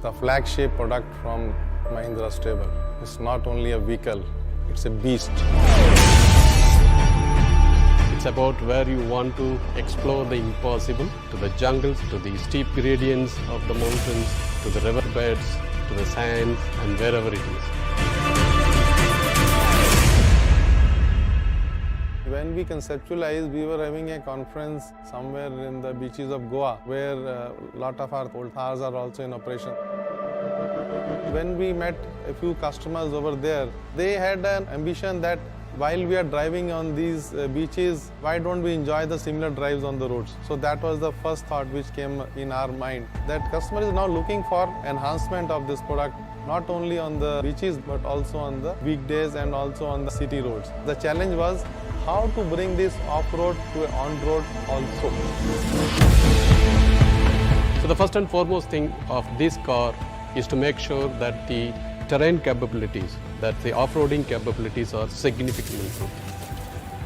the flagship product from Mahindra Stable. It's not only a vehicle, it's a beast. It's about where you want to explore the impossible, to the jungles, to the steep gradients of the mountains, to the riverbeds, to the sands, and wherever it is. When we conceptualized, we were having a conference somewhere in the beaches of Goa, where a lot of our old Thars are also in operation. When we met a few customers over there, they had an ambition that while we are driving on these beaches, why don't we enjoy the similar drives on the roads? So that was the first thought which came in our mind, that customer is now looking for enhancement of this product, not only on the beaches but also on the weekdays and also on the city roads. The challenge was how to bring this off-road to on-road also. So the first and foremost thing of this car is to make sure that the terrain capabilities, that the off-roading capabilities are significantly improved.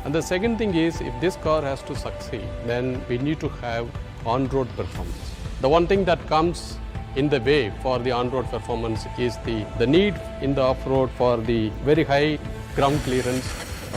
And the second thing is, if this car has to succeed, then we need to have on-road performance. The one thing that comes in the way for the on-road performance is the need in the off-road for the very high ground clearance,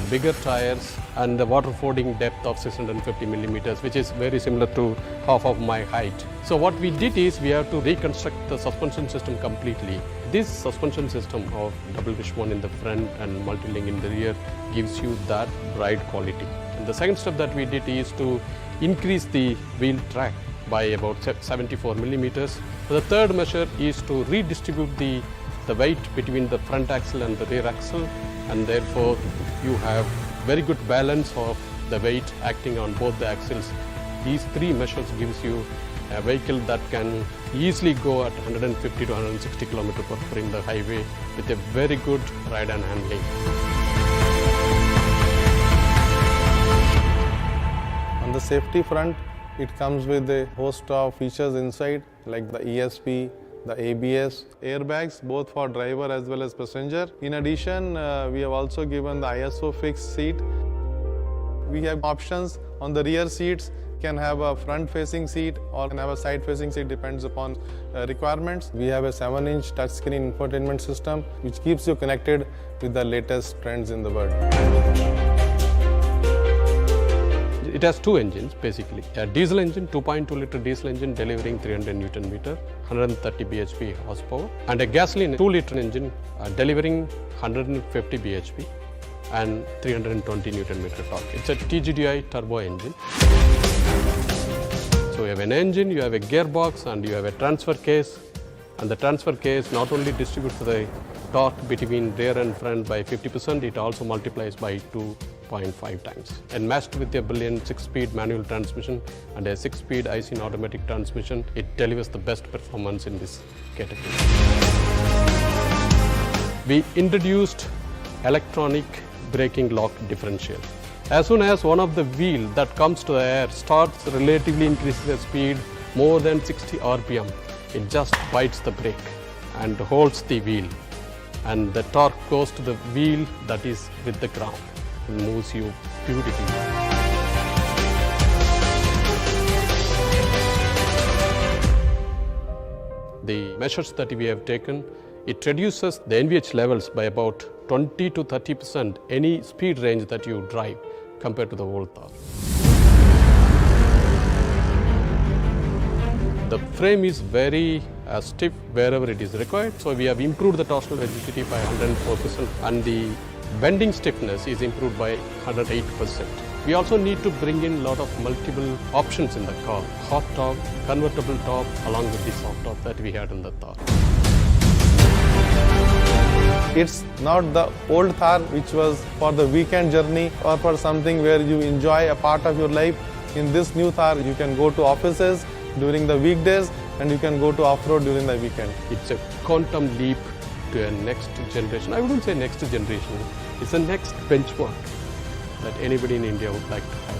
bigger tires, and the water fording depth of 650 millimeters, which is very similar to half of my height. So what we did is we have to reconstruct the suspension system completely. This suspension system of double wishbone in the front and multi-link in the rear gives you that ride quality. And the second step that we did is to increase the wheel track by about 74 millimeters. So the third measure is to redistribute the weight between the front axle and the rear axle, and therefore you have very good balance of the weight acting on both the axles. These three measures gives you a vehicle that can easily go at 150 to 160 km per hour in the highway with a very good ride and handling. On the safety front, it comes with a host of features inside like the ESP, the ABS, airbags both for driver as well as passenger. In addition, we have also given the ISO fixed seat. We have options on the rear seats, can have a front-facing seat or can have a side-facing seat, depends upon requirements. We have a 7-inch touchscreen infotainment system which keeps you connected with the latest trends in the world. It has two engines basically. A diesel engine, 2.2 liter diesel engine delivering 300 Newton meter, 130 bhp horsepower, and a gasoline 2 liter engine delivering 150 bhp and 320 Newton meter torque. It's a TGDI turbo engine. So you have an engine, you have a gearbox, and you have a transfer case. And the transfer case not only distributes the torque between rear and front by 50%, it also multiplies by 2.5 times. And matched with a brilliant 6-speed manual transmission and a 6-speed IC automatic transmission, it delivers the best performance in this category. We introduced electronic braking lock differential. As soon as one of the wheel that comes to the air starts relatively increasing the speed more than 60 RPM, it just bites the brake and holds the wheel, and the torque goes to the wheel that is with the ground and moves you beautifully. The measures that we have taken, it reduces the NVH levels by about 20 to 30% any speed range that you drive compared to the old Thar. The frame is very stiff wherever it is required, so we have improved the torsional rigidity by 104%, and the bending stiffness is improved by 108%. We also need to bring in a lot of multiple options in the car: hot top, convertible top, along with the soft top that we had in the Thar. It's not the old Thar which was for the weekend journey or for something where you enjoy a part of your life. In this new Thar, you can go to offices during the weekdays and you can go to off-road during the weekend. It's a quantum leap to a next generation. I wouldn't say next generation, it's the next benchmark that anybody in India would like to have.